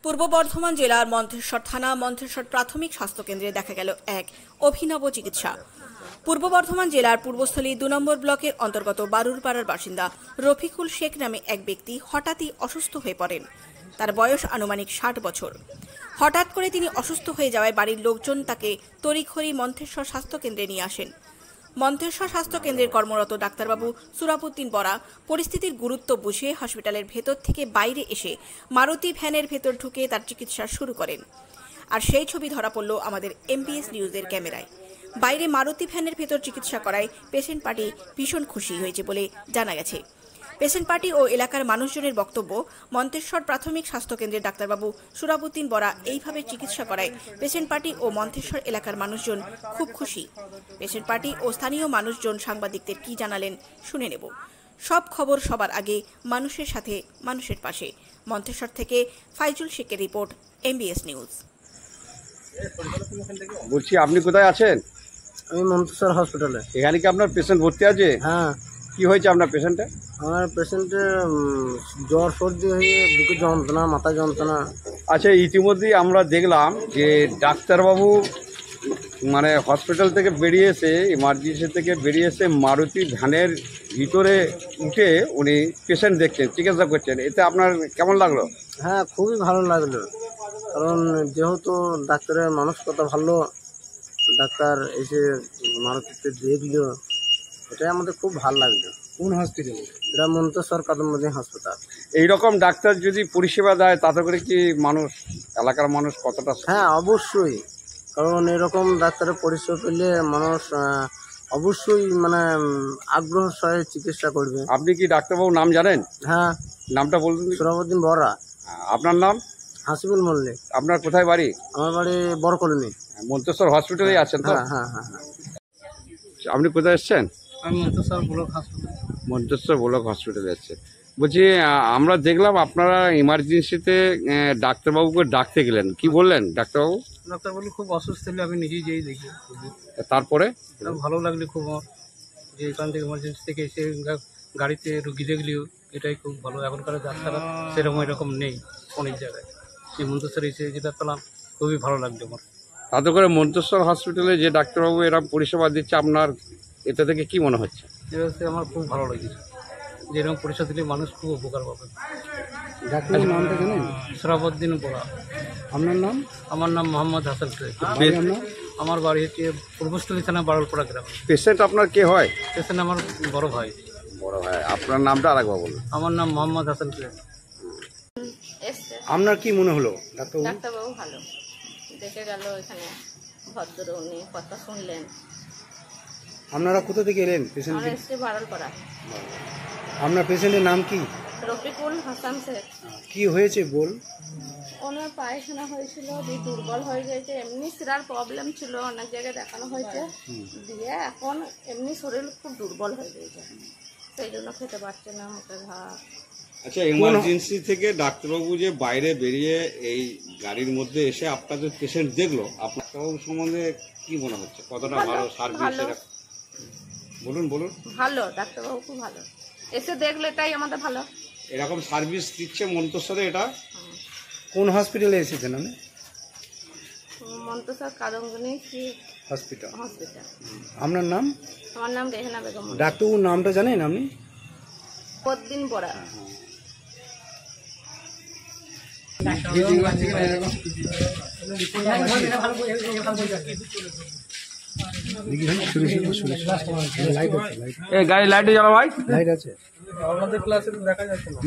পূর্ব বর্ধমান জেলার মন্তেশ্বর থানা মন্তেশ্বর প্রাথমিক স্বাস্থ্যকেন্দ্রে দেখা গেল এক অভিনব চিকিৎসা। পূর্ব বর্ধমান জেলার পূর্বস্থলী ২ নম্বর ব্লকের অন্তর্গত বারুরপাড়ার বাসিন্দা রফিকুল শেখ নামে এক ব্যক্তি হঠাৎই অসুস্থ হয়ে পড়েন। তার বয়স আনুমানিক ৬০ বছর। হঠাৎ করে তিনি অসুস্থ হয়ে যাওয়ায় বাড়ির লোকজন তাকে তড়িঘড়ি মন্তেশ্বর স্বাস্থ্যকেন্দ্রে নিয়ে আসেন। মন্তেশ্বর স্বাস্থ্যকেন্দ্রের কর্মরত ডাক্তারবাবু সুরাবুদ্দিন বরা পরিস্থিতির গুরুত্ব বুঝে হসপিটালের ভেতর থেকে বাইরে এসে মারুতি ভ্যানের ভেতর ঢুকে তার চিকিৎসা শুরু করেন। আর সেই ছবি ধরা পড়ল আমাদের এমপিএস নিউজের ক্যামেরায়। বাইরে মারুতি ভ্যানের ভেতর চিকিৎসা করায় পেশেন্ট পার্টি ভীষণ খুশি হয়েছে বলে জানা গেছে। পেশেন্ট পার্টি ও এলাকার মানুষজনের বক্তব্য, মন্তেশ্বর প্রাথমিক স্বাস্থ্যকেন্দ্রের ডাক্তারবাবু সুরাবুদ্দিন বরা এইভাবে চিকিৎসা করায় পেশেন্ট পার্টি ও মন্তেশ্বর এলাকার মানুষজন খুব খুশি। পেশেন্ট পার্টি ও স্থানীয় মানুষজন সাংবাদিকদের কি জানালেন শুনে নেব। সব খবর সবার আগে, মানুষের সাথে মানুষের পাশে। মন্তেশ্বর থেকে ফাইজুল শেখের রিপোর্ট, এমবিএস নিউজ। বলছি, আপনি কোথায় আছেন? আমি মন্তেশ্বর হসপিটালে। এখানে কি আপনার পেশেন্ট ভর্তি আছে? হ্যাঁ। কি হয়েছে আপনার পেশেন্টে? আমার পেশেন্টের জ্বর সর্দি হয়ে বুকে যন্ত্রণা, মাথা যন্ত্রণা। আচ্ছা, ইতিমধ্যেই আমরা দেখলাম যে ডাক্তারবাবু মানে হসপিটাল থেকে বেরিয়ে এসে, ইমার্জেন্সি থেকে বেরিয়ে এসে মারুতি ভ্যানের ভিতরে উঠে উনি পেশেন্ট দেখছেন, চিকিৎসা করছেন। এতে আপনার কেমন লাগলো? হ্যাঁ, খুবই ভালো লাগলো। কারণ যেহেতু ডাক্তারের মানসিকতা ভালো, ডাক্তার এসে মারুতিতে দেখলো, এটাই আমাদের খুব ভালো লাগলো। কোন হসপিটালে? এটা মন্তেশ্বর কাদম্বদী হাসপাতাল। এইরকম ডাক্তার যদি পরিষেবা দেয় তাতে করে কি মানুষ, এলাকার মানুষ কতটা? হ্যাঁ, অবশ্যই। কারণ এরকম ডাক্তারের পরিষেবা পেলে মানুষ অবশ্যই মানে আগ্রহ সহে চিকিৎসা করবে। আপনি কি ডাক্তারবাবুর নাম জানেন? হ্যাঁ। নামটা বলুন। সুরাবুদ্দিন বরা। আপনার নাম? হাসিবুল মল্লিক। আপনার কোথায় বাড়ি? আমার বাড়ি বড়কলমি। মন্তেশ্বর হসপিটালে আছেন তো? হ্যাঁ হ্যাঁ হ্যাঁ। আপনি কোথায় এসছেন? আমি মন্তেশ্বর ব্লক হাসপাতাল। মন্তেশ্বর ব্লক হসপিটালে এসছেন। বলছি, আমরা দেখলাম আপনারা ইমার্জেন্সিতে ডাক্তারবাবুকে ডাকতে গেলেন, কি বললেন ডাক্তারবাবু? ডাক্তার বলি খুব অসুস্থ হলে আমি নিজেই যেই দেখি। তারপরে ভালো লাগলো খুব, যে এখান থেকে ইমার্জেন্সি থেকে এসে গাড়িতে রুগী দেখলেও এটাই খুব ভালো। এখনকার ডাক্তাররা সেরকম এরকম নেই অনেক জায়গায়। সেই মন্তেশ্বরে এসে যেটা পেলাম খুবই ভালো লাগলো আমার। তাতে করে মন্তেশ্বর হসপিটালে যে ডাক্তারবাবু এরা পরিষেবা দিচ্ছে, আপনার এতে থেকে কি মনে হচ্ছে? এতে আমার খুব ভালো লাগছে, যেরকম পরিষেবা দিলে মানুষ খুব উপকার পাবে। ডাক্তারের নামটা জানেন? সুরাবুদ্দিন বরা। আপনার নাম? আমার নাম মোহাম্মদ হাসান শেখ। আমার বাড়ি হচ্ছে পূর্বস্থলী থানা বারুরপাড়া গ্রাম। পেশেন্ট আপনার কে হয়? পেশেন্ট আমার বড় ভাই। বড় ভাই। আপনার নামটা আরেকবার বলুন। আমার নাম মোহাম্মদ হাসান শেখ। আপনার কি মনে হলো? ডাক্তারবাবু ভালো দেখে গেল, এখানে ভদ্র, উনি কথা শুনলেন। আপনারা কোথা থেকে এলেন? আমরা এসছি বারুরপাড়া। আপনার পেশেন্টের নাম কি? রফিকুল হাসান শেখ। কি হয়েছে বল? ওনার পায়খানা হয়েছিল, দিয়ে দুর্বল হয়ে গেছে। এমনি শিরার প্রবলেম ছিল, অনেক জায়গায় দেখানো হয়েছে, দিয়ে এখন এমনি শরীর খুব দুর্বল হয়ে গেছে, সেই জন্য খেতে পারছে না, মুখে ঘা। আচ্ছা, ইমার্জেন্সি থেকে ডাক্তারবাবু যে বাইরে বেরিয়ে এই গাড়ির মধ্যে এসে আপনাদের পেশেন্ট দেখলো, আপনার ডাক্তারবাবু সম্বন্ধে কি মনে হচ্ছে? কতটা ভালো সার্ভিস? বলুন বলুন। ভালো, ডাক্তারবাবু খুব ভালো, এসে দেখলো এটাই আমাদের ভালো। এরকম সার্ভিস দিচ্ছে মন্তেশ্বরে। এটা কোন হসপিটালে এসেছেন আপনি? মন্তেশ্বর কাদম্বদী হসপিটাল। হসপিটাল। আপনার নাম? আমার নাম রেহেনা বেগম। ডাক্তারবাবুর নামটা জানেন আপনি? সুরাবুদ্দিন বরা। গাড়ি লাইটে জ্বালা ভাই। লাইট আছে আমাদের ক্লাসে, দেখা যাচ্ছে না।